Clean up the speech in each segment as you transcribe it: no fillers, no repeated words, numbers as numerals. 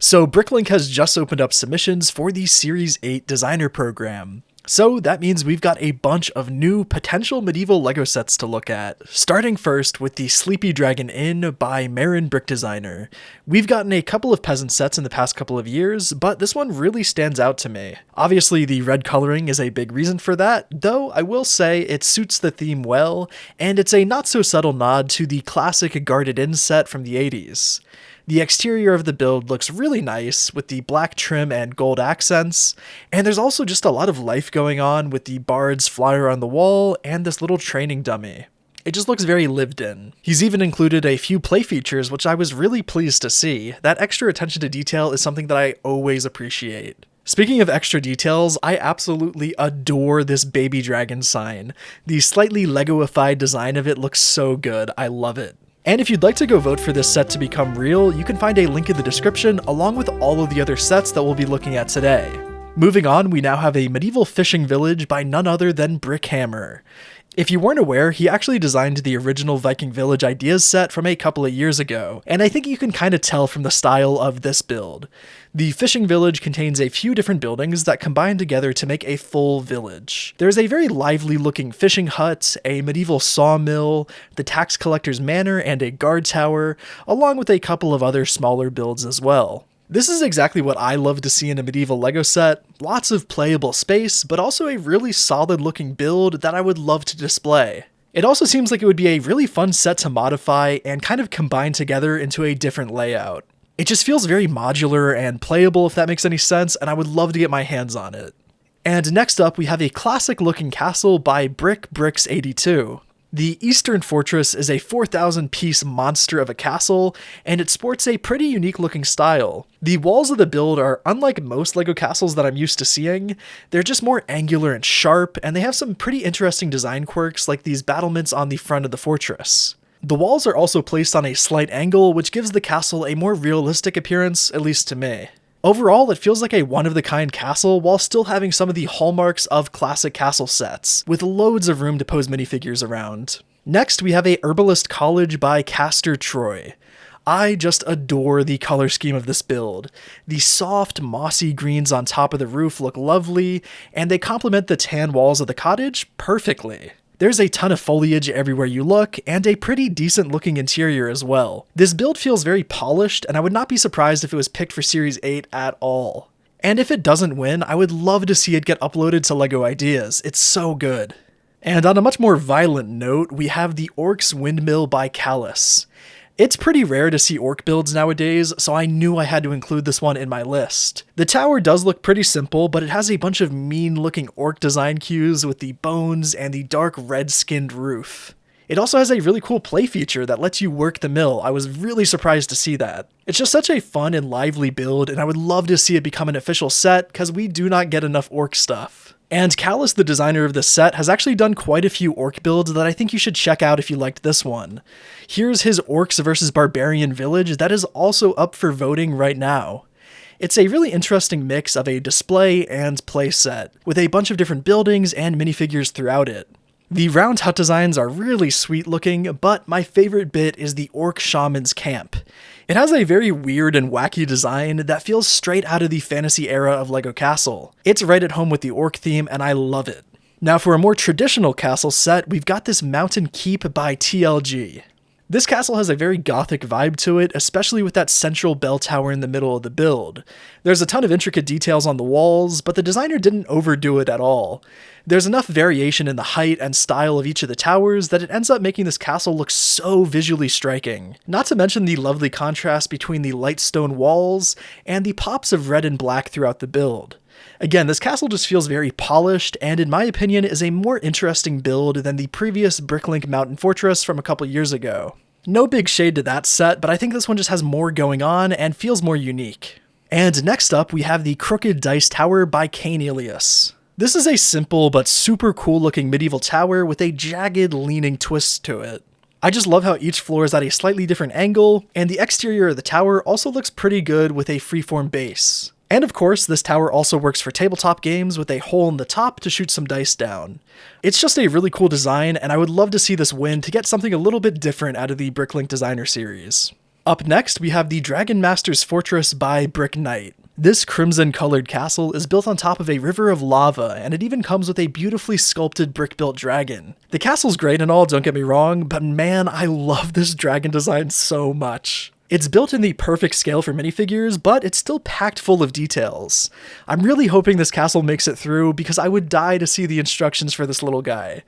So Bricklink has just opened up submissions for the Series 8 designer program. So that means we've got a bunch of new potential medieval LEGO sets to look at, starting first with the Sleepy Dragon Inn by Marin Brick Designer. We've gotten a couple of peasant sets in the past couple of years, but this one really stands out to me. Obviously the red coloring is a big reason for that, though I will say it suits the theme well, and it's a not so subtle nod to the classic Guarded Inn set from the 80s. The exterior of the build looks really nice with the black trim and gold accents, and there's also just a lot of life going on with the bard's flyer on the wall and this little training dummy. It just looks very lived in. He's even included a few play features, which I was really pleased to see. That extra attention to detail is something that I always appreciate. Speaking of extra details, I absolutely adore this baby dragon sign. The slightly Lego-ified design of it looks so good, I love it. And if you'd like to go vote for this set to become real, you can find a link in the description along with all of the other sets that we'll be looking at today. Moving on, we now have a medieval fishing village by none other than Brickhammer. If you weren't aware, he actually designed the original Viking Village Ideas set from a couple of years ago, and I think you can kind of tell from the style of this build. The fishing village contains a few different buildings that combine together to make a full village. There's a very lively looking fishing hut, a medieval sawmill, the tax collector's manor, and a guard tower, along with a couple of other smaller builds as well. This is exactly what I love to see in a medieval LEGO set, lots of playable space, but also a really solid looking build that I would love to display. It also seems like it would be a really fun set to modify and kind of combine together into a different layout. It just feels very modular and playable, if that makes any sense, and I would love to get my hands on it. And next up, we have a classic looking castle by Bricks82. The Eastern Fortress is a 4,000 piece monster of a castle, and it sports a pretty unique looking style. The walls of the build are unlike most LEGO castles that I'm used to seeing. They're just more angular and sharp, and they have some pretty interesting design quirks like these battlements on the front of the fortress. The walls are also placed on a slight angle, which gives the castle a more realistic appearance, at least to me. Overall, it feels like a one-of-the-kind castle while still having some of the hallmarks of classic castle sets, with loads of room to pose minifigures around. Next, we have a Herbalist College by Castor Troy. I just adore the color scheme of this build. The soft, mossy greens on top of the roof look lovely, and they complement the tan walls of the cottage perfectly. There's a ton of foliage everywhere you look, and a pretty decent looking interior as well. This build feels very polished, and I would not be surprised if it was picked for Series 8 at all. And if it doesn't win, I would love to see it get uploaded to LEGO Ideas. It's so good. And on a much more violent note, we have the Orcs Windmill by Callus. It's pretty rare to see orc builds nowadays, so I knew I had to include this one in my list. The tower does look pretty simple, but it has a bunch of mean-looking orc design cues with the bones and the dark red-skinned roof. It also has a really cool play feature that lets you work the mill. I was really surprised to see that. It's just such a fun and lively build, and I would love to see it become an official set, because we do not get enough orc stuff. And Callus, the designer of this set, has actually done quite a few orc builds that I think you should check out if you liked this one. Here's his Orcs vs. Barbarian village that is also up for voting right now. It's a really interesting mix of a display and play set, with a bunch of different buildings and minifigures throughout it. The round hut designs are really sweet looking, but my favorite bit is the Orc Shaman's Camp. It has a very weird and wacky design that feels straight out of the fantasy era of LEGO Castle. It's right at home with the orc theme, and I love it. Now for a more traditional castle set, we've got this Mountain Keep by TLG. This castle has a very gothic vibe to it, especially with that central bell tower in the middle of the build. There's a ton of intricate details on the walls, but the designer didn't overdo it at all. There's enough variation in the height and style of each of the towers that it ends up making this castle look so visually striking. Not to mention the lovely contrast between the light stone walls and the pops of red and black throughout the build. Again, this castle just feels very polished, and in my opinion is a more interesting build than the previous Bricklink Mountain Fortress from a couple years ago. No big shade to that set, but I think this one just has more going on and feels more unique. And next up, we have the Crooked Dice Tower by Kane Ilias. This is a simple but super cool looking medieval tower with a jagged, leaning twist to it. I just love how each floor is at a slightly different angle, and the exterior of the tower also looks pretty good with a freeform base. And of course, this tower also works for tabletop games with a hole in the top to shoot some dice down. It's just a really cool design, and I would love to see this win to get something a little bit different out of the Bricklink Designer series. Up next, we have the Dragon Master's Fortress by Brick Knight. This crimson-colored castle is built on top of a river of lava, and it even comes with a beautifully sculpted brick-built dragon. The castle's great and all, don't get me wrong, but man, I love this dragon design so much. It's built in the perfect scale for minifigures, but it's still packed full of details. I'm really hoping this castle makes it through because I would die to see the instructions for this little guy.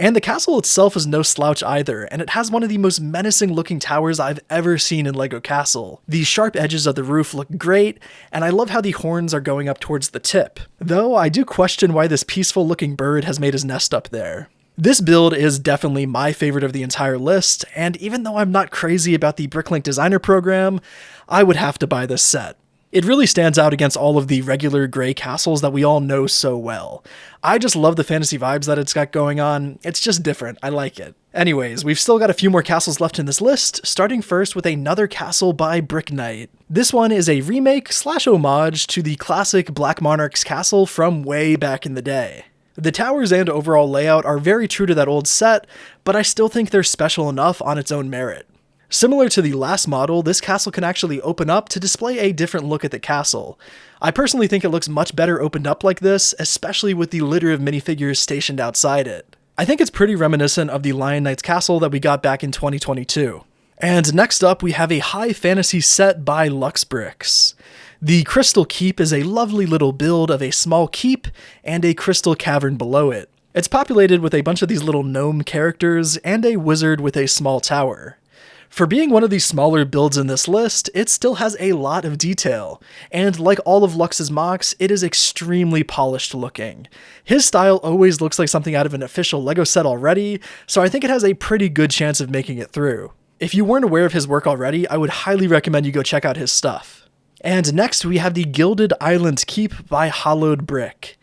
And the castle itself is no slouch either, and it has one of the most menacing looking towers I've ever seen in LEGO Castle. The sharp edges of the roof look great, and I love how the horns are going up towards the tip. Though I do question why this peaceful looking bird has made his nest up there. This build is definitely my favorite of the entire list, and even though I'm not crazy about the Bricklink designer program, I would have to buy this set. It really stands out against all of the regular gray castles that we all know so well. I just love the fantasy vibes that it's got going on. It's just different. I like it. Anyways, we've still got a few more castles left in this list, starting first with another castle by Brick Knight. This one is a remake / homage to the classic Black Monarch's castle from way back in the day. The towers and overall layout are very true to that old set, but I still think they're special enough on its own merit. Similar to the last model, this castle can actually open up to display a different look at the castle. I personally think it looks much better opened up like this, especially with the litter of minifigures stationed outside it. I think it's pretty reminiscent of the Lion Knight's castle that we got back in 2022. And next up, we have a high fantasy set by Lux Bricks. The Crystal Keep is a lovely little build of a small keep and a crystal cavern below it. It's populated with a bunch of these little gnome characters and a wizard with a small tower. For being one of the smaller builds in this list, it still has a lot of detail, and like all of Lux's mocks, it is extremely polished looking. His style always looks like something out of an official LEGO set already, so I think it has a pretty good chance of making it through. If you weren't aware of his work already, I would highly recommend you go check out his stuff. And next we have the Gilded Island Keep by Hollowed Brick.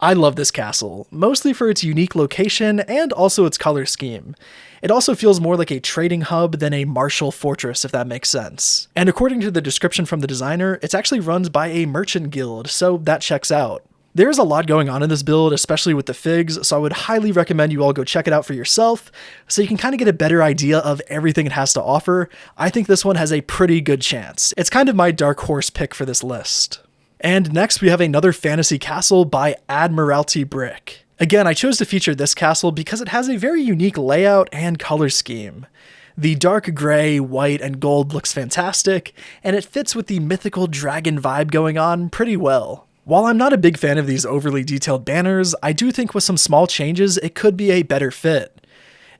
I love this castle, mostly for its unique location and also its color scheme. It also feels more like a trading hub than a martial fortress, if that makes sense. And according to the description from the designer, it's actually run by a merchant guild, so that checks out. There's a lot going on in this build, especially with the figs, so I would highly recommend you all go check it out for yourself, so you can kind of get a better idea of everything it has to offer. I think this one has a pretty good chance. It's kind of my dark horse pick for this list. And next we have another fantasy castle by Admiralty Brick. Again, I chose to feature this castle because it has a very unique layout and color scheme. The dark gray, white, and gold looks fantastic, and it fits with the mythical dragon vibe going on pretty well. While I'm not a big fan of these overly detailed banners, I do think with some small changes it could be a better fit.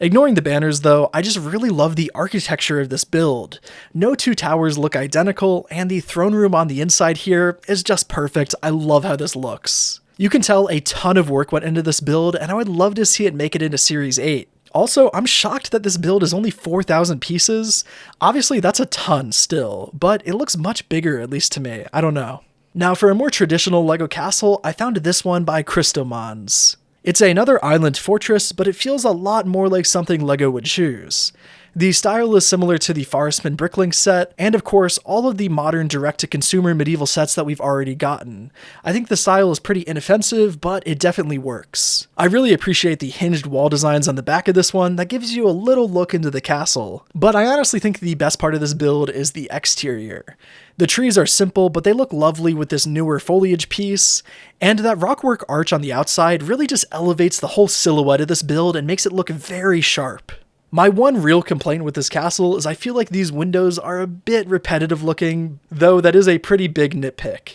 Ignoring the banners though, I just really love the architecture of this build. No two towers look identical, and the throne room on the inside here is just perfect. I love how this looks. You can tell a ton of work went into this build, and I would love to see it make it into Series 8. Also, I'm shocked that this build is only 4,000 pieces. Obviously that's a ton still, but it looks much bigger, at least to me. I don't know. Now for a more traditional LEGO castle, I found this one by Christomons. It's another island fortress, but it feels a lot more like something LEGO would choose. The style is similar to the Forestman Bricklink set, and of course, all of the modern direct-to-consumer medieval sets that we've already gotten. I think the style is pretty inoffensive, but it definitely works. I really appreciate the hinged wall designs on the back of this one that gives you a little look into the castle. But I honestly think the best part of this build is the exterior. The trees are simple, but they look lovely with this newer foliage piece, and that rockwork arch on the outside really just elevates the whole silhouette of this build and makes it look very sharp. My one real complaint with this castle is I feel like these windows are a bit repetitive looking, though that is a pretty big nitpick.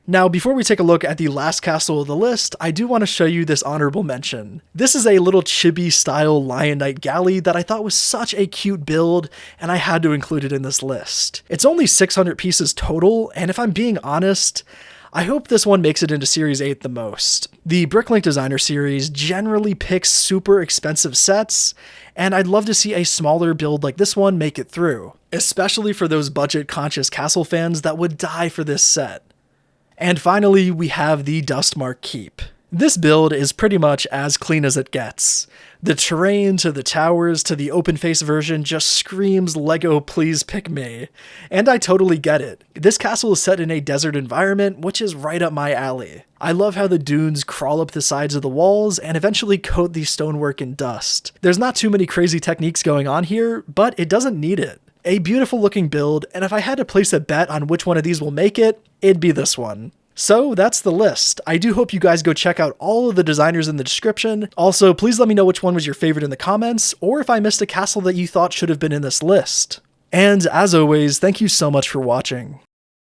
Now, before we take a look at the last castle of the list, I do want to show you this honorable mention. This is a little chibi style Lion Knight galley that I thought was such a cute build, and I had to include it in this list. It's only 600 pieces total, and if I'm being honest, I hope this one makes it into Series 8 the most. The Bricklink Designer series generally picks super expensive sets, and I'd love to see a smaller build like this one make it through, especially for those budget-conscious castle fans that would die for this set. And finally, we have the Dustmark Keep. This build is pretty much as clean as it gets. The terrain to the towers to the open face version just screams LEGO please pick me. And I totally get it. This castle is set in a desert environment, which is right up my alley. I love how the dunes crawl up the sides of the walls and eventually coat the stonework in dust. There's not too many crazy techniques going on here, but it doesn't need it. A beautiful looking build, and if I had to place a bet on which one of these will make it, it'd be this one. So that's the list. I do hope you guys go check out all of the designers in the description. Also, please let me know which one was your favorite in the comments, or if I missed a castle that you thought should have been in this list. And as always, thank you so much for watching.